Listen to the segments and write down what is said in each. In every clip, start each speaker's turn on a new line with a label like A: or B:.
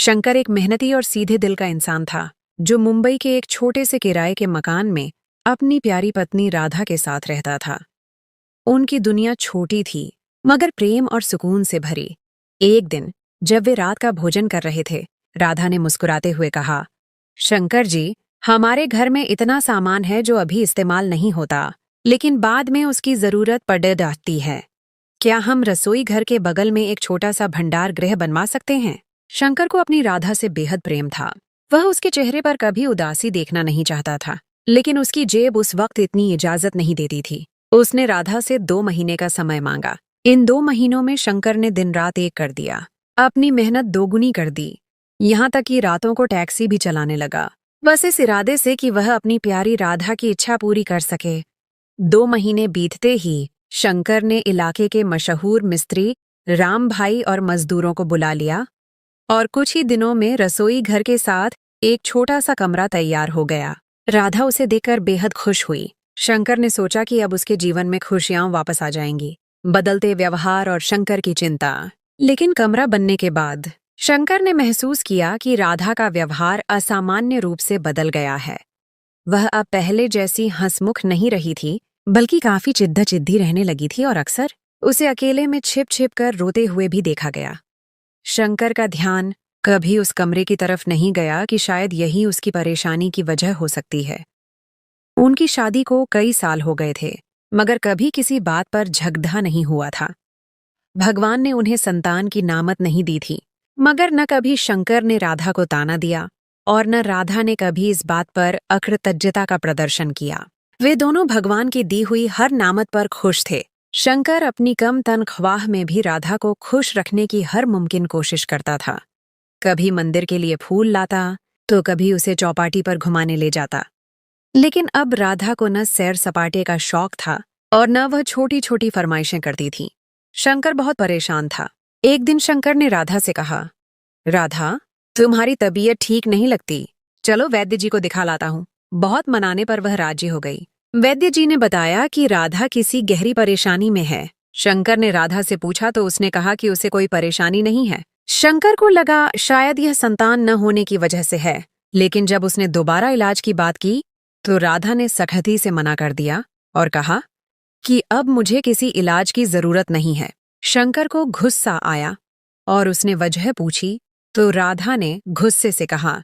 A: शंकर एक मेहनती और सीधे दिल का इंसान था, जो मुंबई के एक छोटे से किराए के मकान में अपनी प्यारी पत्नी राधा के साथ रहता था। उनकी दुनिया छोटी थी, मगर प्रेम और सुकून से भरी। एक दिन जब वे रात का भोजन कर रहे थे, राधा ने मुस्कुराते हुए कहा, शंकर जी, हमारे घर में इतना सामान है जो अभी इस्तेमाल नहीं होता, लेकिन बाद में उसकी जरूरत पड़ जाती है। क्या हम रसोई घर के बगल में एक छोटा सा भंडार गृह बनवा सकते हैं? शंकर को अपनी राधा से बेहद प्रेम था। वह उसके चेहरे पर कभी उदासी देखना नहीं चाहता था, लेकिन उसकी जेब उस वक्त इतनी इजाजत नहीं देती थी। उसने राधा से 2 महीने का समय मांगा। इन 2 महीनों में शंकर ने दिन रात एक कर दिया, अपनी मेहनत दोगुनी कर दी, यहाँ तक कि रातों को टैक्सी भी चलाने लगा, बस इस इरादे से कि वह अपनी प्यारी राधा की इच्छा पूरी कर सके। 2 महीने बीतते ही शंकर ने इलाके के मशहूर मिस्त्री राम भाई और मजदूरों को बुला लिया, और कुछ ही दिनों में रसोई घर के साथ एक छोटा सा कमरा तैयार हो गया। राधा उसे देखकर बेहद खुश हुई। शंकर ने सोचा कि अब उसके जीवन में खुशियां वापस आ जाएंगी। बदलते व्यवहार और शंकर की चिंता। लेकिन कमरा बनने के बाद शंकर ने महसूस किया कि राधा का व्यवहार असामान्य रूप से बदल गया है। वह अब पहले जैसी हंसमुख नहीं रही थी, बल्कि काफी चिद्दी रहने लगी थी, और अक्सर उसे अकेले में छिप छिप कर रोते हुए भी देखा गया। शंकर का ध्यान कभी उस कमरे की तरफ नहीं गया कि शायद यही उसकी परेशानी की वजह हो सकती है। उनकी शादी को कई साल हो गए थे, मगर कभी किसी बात पर झगड़ा नहीं हुआ था। भगवान ने उन्हें संतान की नामत नहीं दी थी, मगर न कभी शंकर ने राधा को ताना दिया और न राधा ने कभी इस बात पर अकृतज्ञता का प्रदर्शन किया। वे दोनों भगवान की दी हुई हर नामत पर खुश थे। शंकर अपनी कम तनख्वाह में भी राधा को खुश रखने की हर मुमकिन कोशिश करता था। कभी मंदिर के लिए फूल लाता, तो कभी उसे चौपाटी पर घुमाने ले जाता। लेकिन अब राधा को न सैर सपाटे का शौक था और न वह छोटी छोटी फरमाइशें करती थी। शंकर बहुत परेशान था। एक दिन शंकर ने राधा से कहा, राधा, तुम्हारी तबीयत ठीक नहीं लगती, चलो वैद्य जी को दिखा लाता हूँ। बहुत मनाने पर वह राजी हो गई। वैद्य जी ने बताया कि राधा किसी गहरी परेशानी में है। शंकर ने राधा से पूछा तो उसने कहा कि उसे कोई परेशानी नहीं है। शंकर को लगा शायद यह संतान न होने की वजह से है, लेकिन जब उसने दोबारा इलाज की बात की तो राधा ने सख्ती से मना कर दिया और कहा कि अब मुझे किसी इलाज की जरूरत नहीं है। शंकर को गुस्सा आया और उसने वजह पूछी तो राधा ने गुस्से से कहा,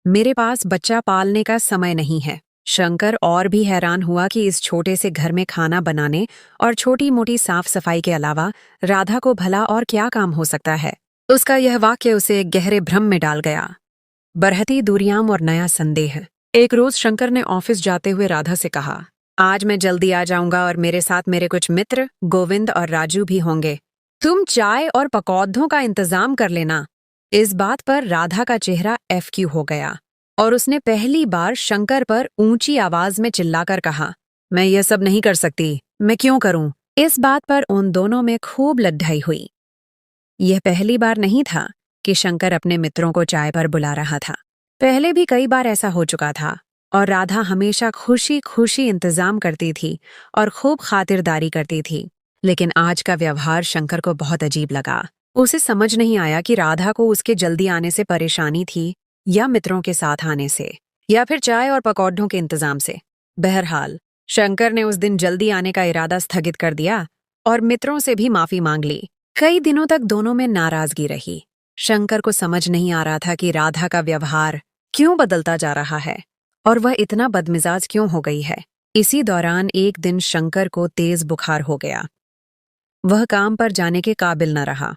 A: मेरे पास बच्चा पालने का समय नहीं है। शंकर और भी हैरान हुआ कि इस छोटे से घर में खाना बनाने और छोटी मोटी साफ सफाई के अलावा राधा को भला और क्या काम हो सकता है। उसका यह वाक्य उसे एक गहरे भ्रम में डाल गया। बढ़ती दूरियां और नया संदेह। एक रोज शंकर ने ऑफिस जाते हुए राधा से कहा, आज मैं जल्दी आ जाऊंगा और मेरे साथ मेरे कुछ मित्र गोविंद और राजू भी होंगे। तुम चाय और पकौड़ों का इंतजाम कर लेना। इस बात पर राधा का चेहरा FQ हो गया और उसने पहली बार शंकर पर ऊंची आवाज में चिल्लाकर कहा, मैं यह सब नहीं कर सकती, मैं क्यों करूं? इस बात पर उन दोनों में खूब लड़ाई हुई। यह पहली बार नहीं था कि शंकर अपने मित्रों को चाय पर बुला रहा था। पहले भी कई बार ऐसा हो चुका था और राधा हमेशा खुशी खुशी इंतजाम करती थी और खूब खातिरदारी करती थी। लेकिन आज का व्यवहार शंकर को बहुत अजीब लगा। उसे समझ नहीं आया कि राधा को उसके जल्दी आने से परेशानी थी या मित्रों के साथ आने से, या फिर चाय और पकौड़ों के इंतजाम से। बहरहाल शंकर ने उस दिन जल्दी आने का इरादा स्थगित कर दिया और मित्रों से भी माफी मांग ली। कई दिनों तक दोनों में नाराजगी रही। शंकर को समझ नहीं आ रहा था कि राधा का व्यवहार क्यों बदलता जा रहा है और वह इतना बदमिजाज क्यों हो गई है। इसी दौरान एक दिन शंकर को तेज बुखार हो गया। वह काम पर जाने के काबिल न रहा।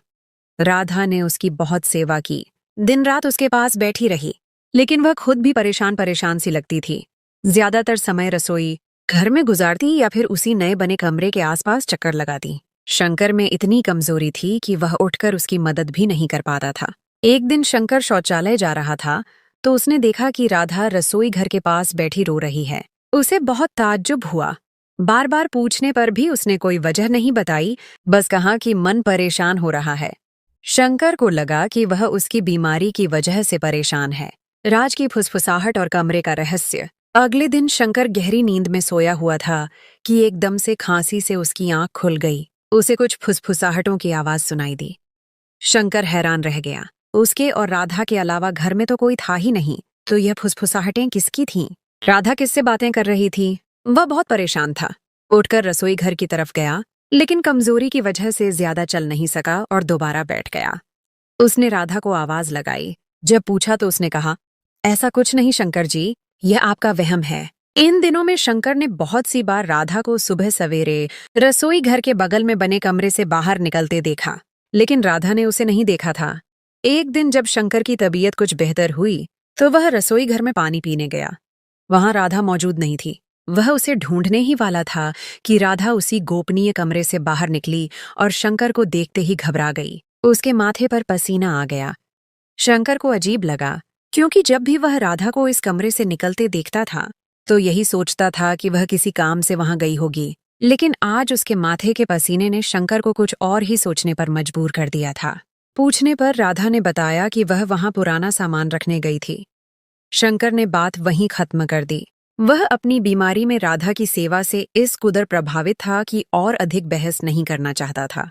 A: राधा ने उसकी बहुत सेवा की, दिन रात उसके पास बैठी रही, लेकिन वह खुद भी परेशान परेशान सी लगती थी। ज्यादातर समय रसोई घर में गुजारती या फिर उसी नए बने कमरे के आसपास चक्कर लगाती। शंकर में इतनी कमजोरी थी कि वह उठकर उसकी मदद भी नहीं कर पाता था। एक दिन शंकर शौचालय जा रहा था तो उसने देखा कि राधा रसोई घर के पास बैठी रो रही है। उसे बहुत ताज्जुब हुआ। बार बार पूछने पर भी उसने कोई वजह नहीं बताई, बस कहा कि मन परेशान हो रहा है। शंकर को लगा कि वह उसकी बीमारी की वजह से परेशान है। राज की फुसफुसाहट और कमरे का रहस्य। अगले दिन शंकर गहरी नींद में सोया हुआ था कि एकदम से खांसी से उसकी आंख खुल गई। उसे कुछ फुसफुसाहटों की आवाज सुनाई दी। शंकर हैरान रह गया। उसके और राधा के अलावा घर में तो कोई था ही नहीं, तो यह फुसफुसाहटें किसकी थीं? राधा किससे बातें कर रही थी? वह बहुत परेशान था। उठकर रसोई घर की तरफ गया, लेकिन कमजोरी की वजह से ज्यादा चल नहीं सका और दोबारा बैठ गया। उसने राधा को आवाज लगाई। जब पूछा तो उसने कहा, ऐसा कुछ नहीं शंकर जी, यह आपका वहम है। इन दिनों में शंकर ने बहुत सी बार राधा को सुबह सवेरे रसोई घर के बगल में बने कमरे से बाहर निकलते देखा, लेकिन राधा ने उसे नहीं देखा था। एक दिन जब शंकर की तबीयत कुछ बेहतर हुई तो वह रसोई घर में पानी पीने गया। वहां राधा मौजूद नहीं थी। वह उसे ढूंढने ही वाला था कि राधा उसी गोपनीय कमरे से बाहर निकली और शंकर को देखते ही घबरा गई। उसके माथे पर पसीना आ गया। शंकर को अजीब लगा, क्योंकि जब भी वह राधा को इस कमरे से निकलते देखता था तो यही सोचता था कि वह किसी काम से वहां गई होगी। लेकिन आज उसके माथे के पसीने ने शंकर को कुछ और ही सोचने पर मजबूर कर दिया था। पूछने पर राधा ने बताया कि वह वहां पुराना सामान रखने गई थी। शंकर ने बात वहीं खत्म कर दी। वह अपनी बीमारी में राधा की सेवा से इस कदर प्रभावित था कि और अधिक बहस नहीं करना चाहता था।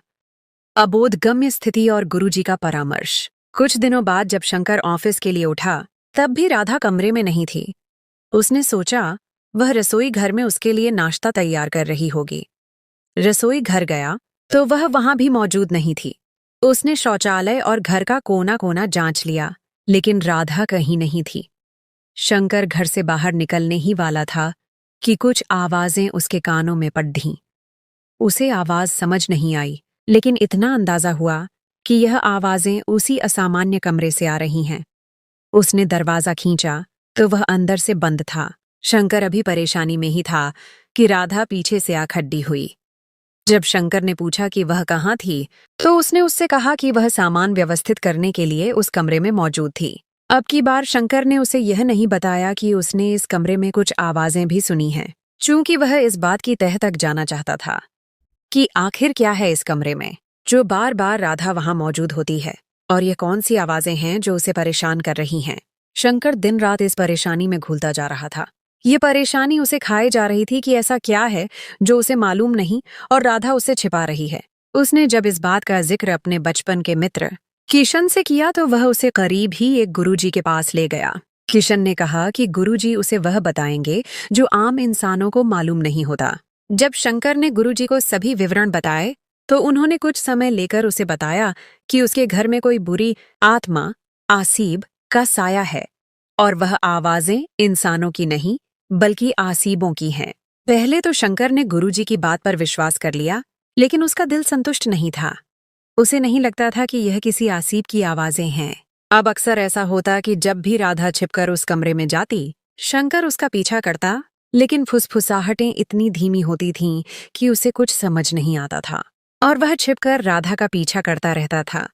A: अबोधगम्य स्थिति और गुरुजी का परामर्श। कुछ दिनों बाद जब शंकर ऑफिस के लिए उठा, तब भी राधा कमरे में नहीं थी। उसने सोचा वह रसोई घर में उसके लिए नाश्ता तैयार कर रही होगी। रसोई घर गया तो वह वहां भी मौजूद नहीं थी। उसने शौचालय और घर का कोना कोना जांच लिया, लेकिन राधा कहीं नहीं थी। शंकर घर से बाहर निकलने ही वाला था कि कुछ आवाजें उसके कानों में पड़ ढीं। उसे आवाज समझ नहीं आई, लेकिन इतना अंदाजा हुआ कि यह आवाजें उसी असामान्य कमरे से आ रही हैं। उसने दरवाजा खींचा तो वह अंदर से बंद था। शंकर अभी परेशानी में ही था कि राधा पीछे से आ खड़ी हुई। जब शंकर ने पूछा कि वह कहाँ थी, तो उसने उससे कहा कि वह सामान व्यवस्थित करने के लिए उस कमरे में मौजूद थी। अब की बार शंकर ने उसे यह नहीं बताया कि उसने इस कमरे में कुछ आवाजें भी सुनी हैं, चूंकि वह इस बात की तह तक जाना चाहता था कि आखिर क्या है इस कमरे में, जो बार बार राधा वहां मौजूद होती है, और ये कौन सी आवाजें हैं जो उसे परेशान कर रही हैं। शंकर दिन रात इस परेशानी में घुलता जा रहा था। ये परेशानी उसे खाए जा रही थी कि ऐसा क्या है जो उसे मालूम नहीं और राधा उससे छिपा रही है। उसने जब इस बात का जिक्र अपने बचपन के मित्र किशन से किया तो वह उसे करीब ही एक गुरुजी के पास ले गया। किशन ने कहा कि गुरुजी उसे वह बताएंगे जो आम इंसानों को मालूम नहीं होता। जब शंकर ने गुरुजी को सभी विवरण बताए तो उन्होंने कुछ समय लेकर उसे बताया कि उसके घर में कोई बुरी आत्मा आसीब का साया है, और वह आवाजें इंसानों की नहीं बल्कि आसीबों की हैं। पहले तो शंकर ने गुरुजी की बात पर विश्वास कर लिया, लेकिन उसका दिल संतुष्ट नहीं था। उसे नहीं लगता था कि यह किसी आसीब की आवाजें हैं। अब अक्सर ऐसा होता कि जब भी राधा छिपकर उस कमरे में जाती, शंकर उसका पीछा करता, लेकिन फुसफुसाहटें इतनी धीमी होती थीं कि उसे कुछ समझ नहीं आता था, और वह छिपकर राधा का पीछा करता रहता था।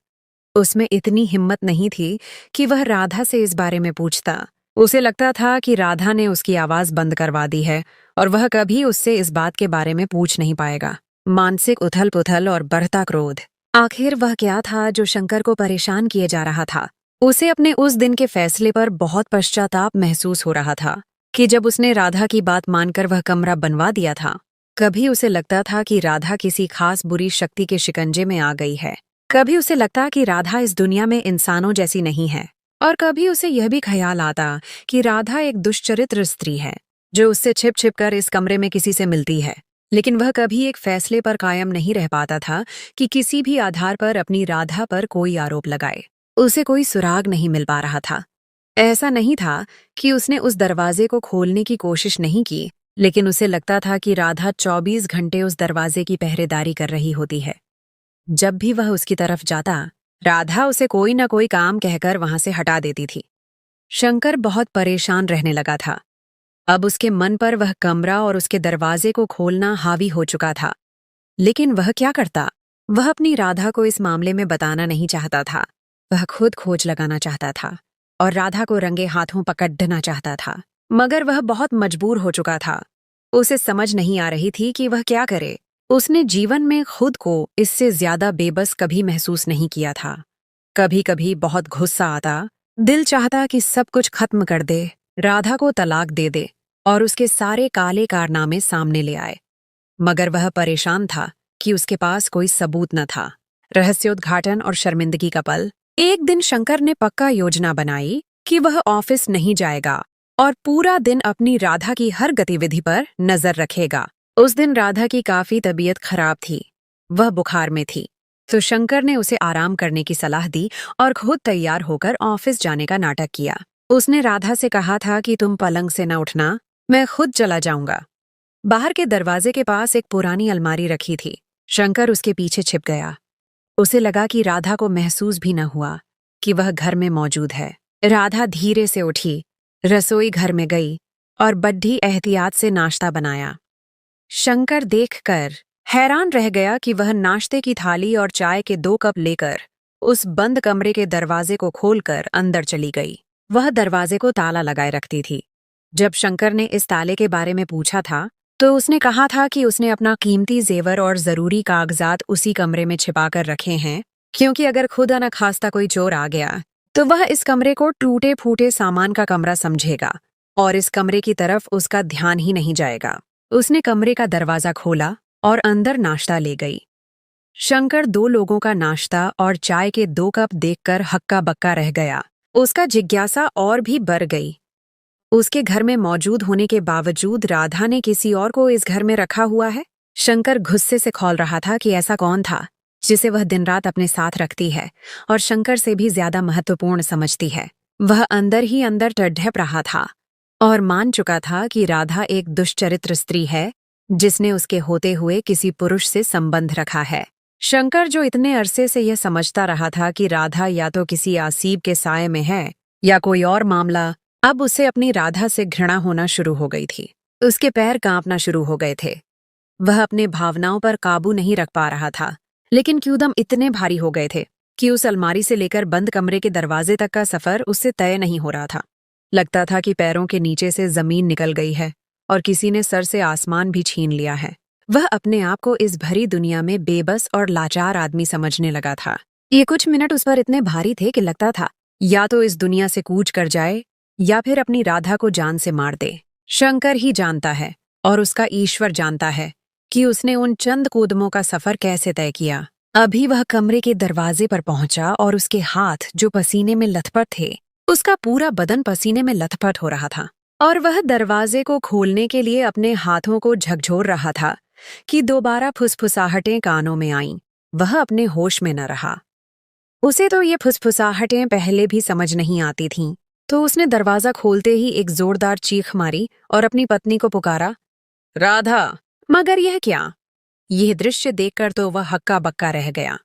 A: उसमें इतनी हिम्मत नहीं थी कि वह राधा से इस बारे में पूछता। उसे लगता था कि राधा ने उसकी आवाज बंद करवा दी है और वह कभी उससे इस बात के बारे में पूछ नहीं पाएगा। मानसिक उथल पुथल और बढ़ता क्रोध। आखिर वह क्या था जो शंकर को परेशान किए जा रहा था? उसे अपने उस दिन के फैसले पर बहुत पश्चाताप महसूस हो रहा था कि जब उसने राधा की बात मानकर वह कमरा बनवा दिया था। कभी उसे लगता था कि राधा किसी खास बुरी शक्ति के शिकंजे में आ गई है। कभी उसे लगता कि राधा इस दुनिया में इंसानों जैसी नहीं है, और कभी उसे यह भी ख्याल आता कि राधा एक दुष्चरित्र स्त्री है जो उससे छिप छिप कर इस कमरे में किसी से मिलती है। लेकिन वह कभी एक फैसले पर कायम नहीं रह पाता था कि किसी भी आधार पर अपनी राधा पर कोई आरोप लगाए। उसे कोई सुराग नहीं मिल पा रहा था। ऐसा नहीं था कि उसने उस दरवाजे को खोलने की कोशिश नहीं की, लेकिन उसे लगता था कि राधा 24 घंटे उस दरवाजे की पहरेदारी कर रही होती है। जब भी वह उसकी तरफ जाता, राधा उसे कोई न कोई काम कहकर वहां से हटा देती थी। शंकर बहुत परेशान रहने लगा था। अब उसके मन पर वह कमरा और उसके दरवाजे को खोलना हावी हो चुका था। लेकिन वह क्या करता? वह अपनी राधा को इस मामले में बताना नहीं चाहता था। वह खुद खोज लगाना चाहता था और राधा को रंगे हाथों पकड़ना चाहता था, मगर वह बहुत मजबूर हो चुका था। उसे समझ नहीं आ रही थी कि वह क्या करे। उसने जीवन में खुद को इससे ज्यादा बेबस कभी महसूस नहीं किया था। कभी कभी बहुत गुस्सा आता, दिल चाहता कि सब कुछ खत्म कर दे, राधा को तलाक दे दे और उसके सारे काले कारनामे सामने ले आए। मगर वह परेशान था कि उसके पास कोई सबूत न था। रहस्योद्घाटन और शर्मिंदगी का पल एक दिन शंकर ने पक्का योजना बनाई कि वह ऑफिस नहीं जाएगा और पूरा दिन अपनी राधा की हर गतिविधि पर नजर रखेगा। उस दिन राधा की काफी तबीयत खराब थी, वह बुखार में थी, तो शंकर ने उसे आराम करने की सलाह दी और खुद तैयार होकर ऑफिस जाने का नाटक किया। उसने राधा से कहा था कि तुम पलंग से न उठना, मैं खुद चला जाऊंगा। बाहर के दरवाजे के पास एक पुरानी अलमारी रखी थी। शंकर उसके पीछे छिप गया। उसे लगा कि राधा को महसूस भी न हुआ कि वह घर में मौजूद है। राधा धीरे से उठी, रसोई घर में गई और बड्ढी एहतियात से नाश्ता बनाया। शंकर देखकर हैरान रह गया कि वह नाश्ते की थाली और चाय के 2 कप लेकर उस बंद कमरे के दरवाजे को खोलकर अंदर चली गई। वह दरवाजे को ताला लगाए रखती थी। जब शंकर ने इस ताले के बारे में पूछा था तो उसने कहा था कि उसने अपना कीमती जेवर और जरूरी कागजात उसी कमरे में छिपाकर रखे हैं, क्योंकि अगर खुदा न खास्ता कोई चोर आ गया तो वह इस कमरे को टूटे फूटे सामान का कमरा समझेगा और इस कमरे की तरफ उसका ध्यान ही नहीं जाएगा। उसने कमरे का दरवाजा खोला और अंदर नाश्ता ले गई। शंकर 2 लोगों का नाश्ता और चाय के 2 कप देखकर हक्का बक्का रह गया। उसका जिज्ञासा और भी बढ़ गई। उसके घर में मौजूद होने के बावजूद राधा ने किसी और को इस घर में रखा हुआ है। शंकर गुस्से से खौल रहा था कि ऐसा कौन था जिसे वह दिन रात अपने साथ रखती है और शंकर से भी ज्यादा महत्वपूर्ण समझती है। वह अंदर ही अंदर टढ़ रहा था और मान चुका था कि राधा एक दुष्चरित्र स्त्री है जिसने उसके होते हुए किसी पुरुष से संबंध रखा है। शंकर जो इतने अरसे से यह समझता रहा था कि राधा या तो किसी आसीब के साये में है या कोई और मामला, अब उसे अपनी राधा से घृणा होना शुरू हो गई थी। उसके पैर कांपना शुरू हो गए थे। वह अपने भावनाओं पर काबू नहीं रख पा रहा था, लेकिन क्यूदम इतने भारी हो गए थे कि उस अलमारी से लेकर बंद कमरे के दरवाजे तक का सफर उससे तय नहीं हो रहा था। लगता था कि पैरों के नीचे से जमीन निकल गई है और किसी ने सर से आसमान भी छीन लिया है। वह अपने आप को इस भरी दुनिया में बेबस और लाचार आदमी समझने लगा था। ये कुछ मिनट उस पर इतने भारी थे कि लगता था या तो इस दुनिया से कूच कर जाए या फिर अपनी राधा को जान से मार दे। शंकर ही जानता है और उसका ईश्वर जानता है कि उसने उन चंद कूदमों का सफर कैसे तय किया। अभी वह कमरे के दरवाजे पर पहुंचा और उसके हाथ जो पसीने में लथपथ थे, उसका पूरा बदन पसीने में लथपथ हो रहा था और वह दरवाजे को खोलने के लिए अपने हाथों को झकझोर रहा था कि दोबारा फुसफुसाहटें कानों में आईं। वह अपने होश में न रहा। उसे तो ये फुसफुसाहटें पहले भी समझ नहीं आती थीं, तो उसने दरवाजा खोलते ही एक जोरदार चीख मारी और अपनी पत्नी को पुकारा, राधा। मगर यह क्या? यह दृश्य देखकर तो वह हक्का बक्का रह गया।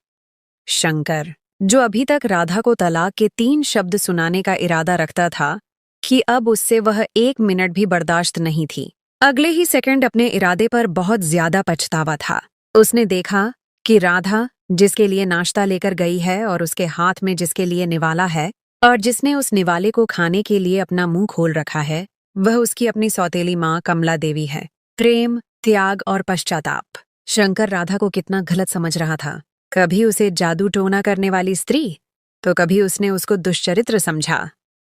A: शंकर, जो अभी तक राधा को तलाक के 3 शब्द सुनाने का इरादा रखता था, कि अब उससे वह 1 मिनट भी बर्दाश्त नहीं थी। अगले ही सेकंड अपने इरादे पर बहुत ज्यादा पछतावा था। उसने देखा कि राधा, जिसके लिए नाश्ता लेकर गई है और उसके हाथ में जिसके लिए निवाला है और जिसने उस निवाले को खाने के लिए अपना मुंह खोल रखा है, वह उसकी अपनी सौतेली माँ कमला देवी है। प्रेम, त्याग और पश्चाताप। शंकर राधा को कितना गलत समझ रहा था। कभी उसे जादू टोना करने वाली स्त्री, तो कभी उसने उसको दुष्चरित्र समझा।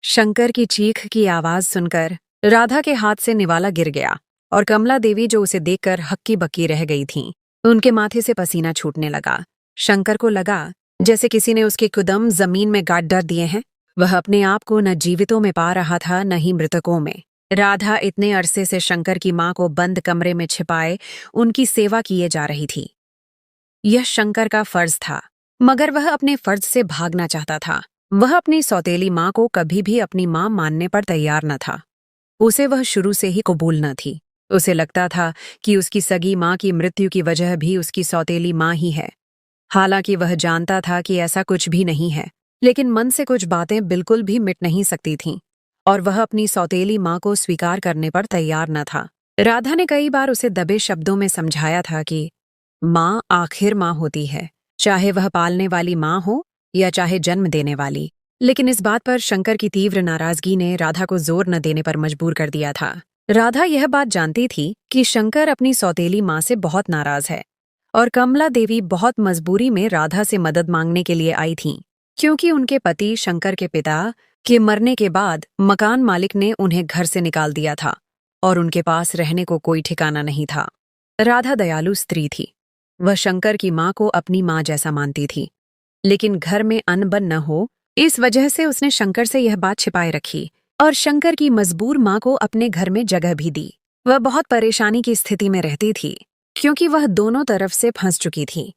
A: शंकर की चीख की आवाज सुनकर राधा के हाथ से निवाला गिर गया और कमला देवी, जो उसे देखकर हक्की बक्की रह गई थीं, उनके माथे से पसीना छूटने लगा। शंकर को लगा जैसे किसी ने उसके कदम जमीन में गाड़ डाल दिए हैं। वह अपने आप को न जीवितों में पा रहा था न ही मृतकों में। राधा इतने अरसे से शंकर की मां को बंद कमरे में छिपाए उनकी सेवा किए जा रही थी। यह शंकर का फर्ज था, मगर वह अपने फर्ज से भागना चाहता था। वह अपनी सौतेली मां को कभी भी अपनी मां मानने पर तैयार न था। उसे वह शुरू से ही कबूल न थी। उसे लगता था कि उसकी सगी मां की मृत्यु की वजह भी उसकी सौतेली मां ही है। हालांकि वह जानता था कि ऐसा कुछ भी नहीं है, लेकिन मन से कुछ बातें बिल्कुल भी मिट नहीं सकती थीं और वह अपनी सौतेली मां को स्वीकार करने पर तैयार न था। राधा ने कई बार उसे दबे शब्दों में समझाया था कि मां आखिर मां होती है, चाहे वह पालने वाली मां हो या चाहे जन्म देने वाली। लेकिन इस बात पर शंकर की तीव्र नाराजगी ने राधा को जोर न देने पर मजबूर कर दिया था। राधा यह बात जानती थी कि शंकर अपनी सौतेली मां से बहुत नाराज है और कमला देवी बहुत मजबूरी में राधा से मदद मांगने के लिए आई थीं, क्योंकि उनके पति शंकर के पिता के मरने के बाद मकान मालिक ने उन्हें घर से निकाल दिया था और उनके पास रहने को कोई ठिकाना नहीं था। राधा दयालु स्त्री थी। वह शंकर की मां को अपनी मां जैसा मानती थी लेकिन घर में अनबन न हो, इस वजह से उसने शंकर से यह बात छिपाए रखी और शंकर की मजबूर माँ को अपने घर में जगह भी दी। वह बहुत परेशानी की स्थिति में रहती थी, क्योंकि वह दोनों तरफ से फंस चुकी थी।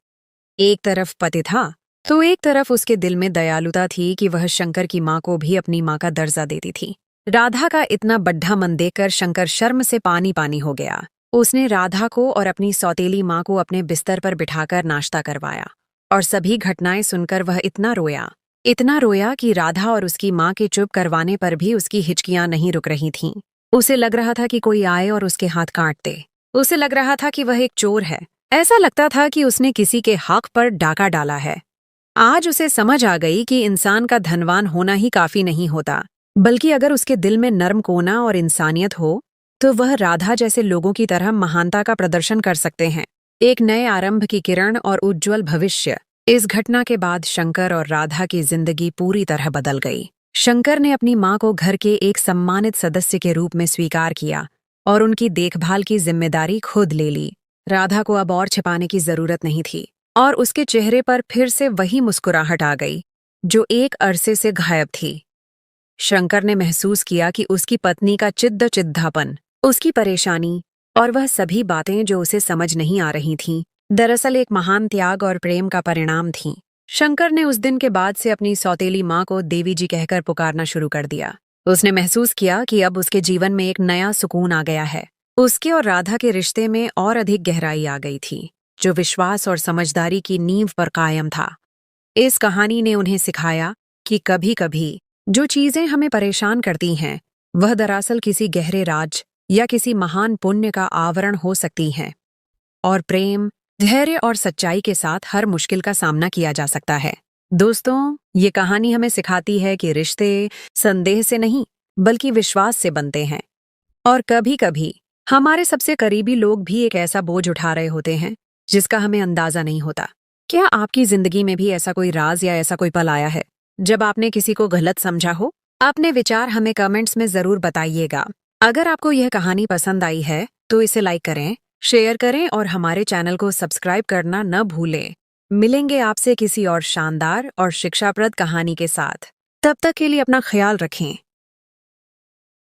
A: एक तरफ पति था, तो एक तरफ उसके दिल में दयालुता थी कि वह शंकर की माँ को भी अपनी माँ का दर्जा देती थी। राधा का इतना बड्ढा मन देखकर शंकर शर्म से पानी पानी हो गया। उसने राधा को और अपनी सौतेली माँ को अपने बिस्तर पर बिठाकर नाश्ता करवाया और सभी घटनाएं सुनकर वह इतना रोया कि राधा और उसकी माँ के चुप करवाने पर भी उसकी हिचकियां नहीं रुक रही थीं। उसे लग रहा था कि कोई आए और उसके हाथ काट दे। उसे लग रहा था कि वह एक चोर है। ऐसा लगता था कि उसने किसी के हक पर डाका डाला है। आज उसे समझ आ गई कि इंसान का धनवान होना ही काफी नहीं होता, बल्कि अगर उसके दिल में नर्म कोना और इंसानियत हो तो वह राधा जैसे लोगों की तरह महानता का प्रदर्शन कर सकते हैं। एक नए आरंभ की किरण और उज्ज्वल भविष्य। इस घटना के बाद शंकर और राधा की जिंदगी पूरी तरह बदल गई। शंकर ने अपनी माँ को घर के एक सम्मानित सदस्य के रूप में स्वीकार किया और उनकी देखभाल की जिम्मेदारी खुद ले ली। राधा को अब और छिपाने की जरूरत नहीं थी और उसके चेहरे पर फिर से वही मुस्कुराहट आ गई जो एक अरसे से गायब थी। शंकर ने महसूस किया कि उसकी पत्नी का चिद्धापन, उसकी परेशानी और वह सभी बातें जो उसे समझ नहीं आ रही थीं, दरअसल एक महान त्याग और प्रेम का परिणाम थीं। शंकर ने उस दिन के बाद से अपनी सौतेली माँ को देवी जी कहकर पुकारना शुरू कर दिया। उसने महसूस किया कि अब उसके जीवन में एक नया सुकून आ गया है। उसके और राधा के रिश्ते में और अधिक गहराई आ गई थी, जो विश्वास और समझदारी की नींव पर कायम था। इस कहानी ने उन्हें सिखाया कि कभी-कभी जो चीजें हमें परेशान करती हैं, वह दरअसल किसी गहरे राज या किसी महान पुण्य का आवरण हो सकती हैं, और प्रेम, धैर्य और सच्चाई के साथ हर मुश्किल का सामना किया जा सकता है। दोस्तों, ये कहानी हमें सिखाती है कि रिश्ते संदेह से नहीं, बल्कि विश्वास से बनते हैं। और कभी-कभी हमारे सबसे करीबी लोग भी एक ऐसा बोझ उठा रहे होते हैं जिसका हमें अंदाजा नहीं होता। क्या आपकी जिंदगी में भी ऐसा कोई राज या ऐसा कोई पल आया है जब आपने किसी को गलत समझा हो? अपने विचार हमें कमेंट्स में जरूर बताइएगा। अगर आपको यह कहानी पसंद आई है तो इसे लाइक करें, शेयर करें और हमारे चैनल को सब्सक्राइब करना न भूलें। मिलेंगे आपसे किसी और शानदार और शिक्षाप्रद कहानी के साथ। तब तक के लिए अपना ख्याल रखें।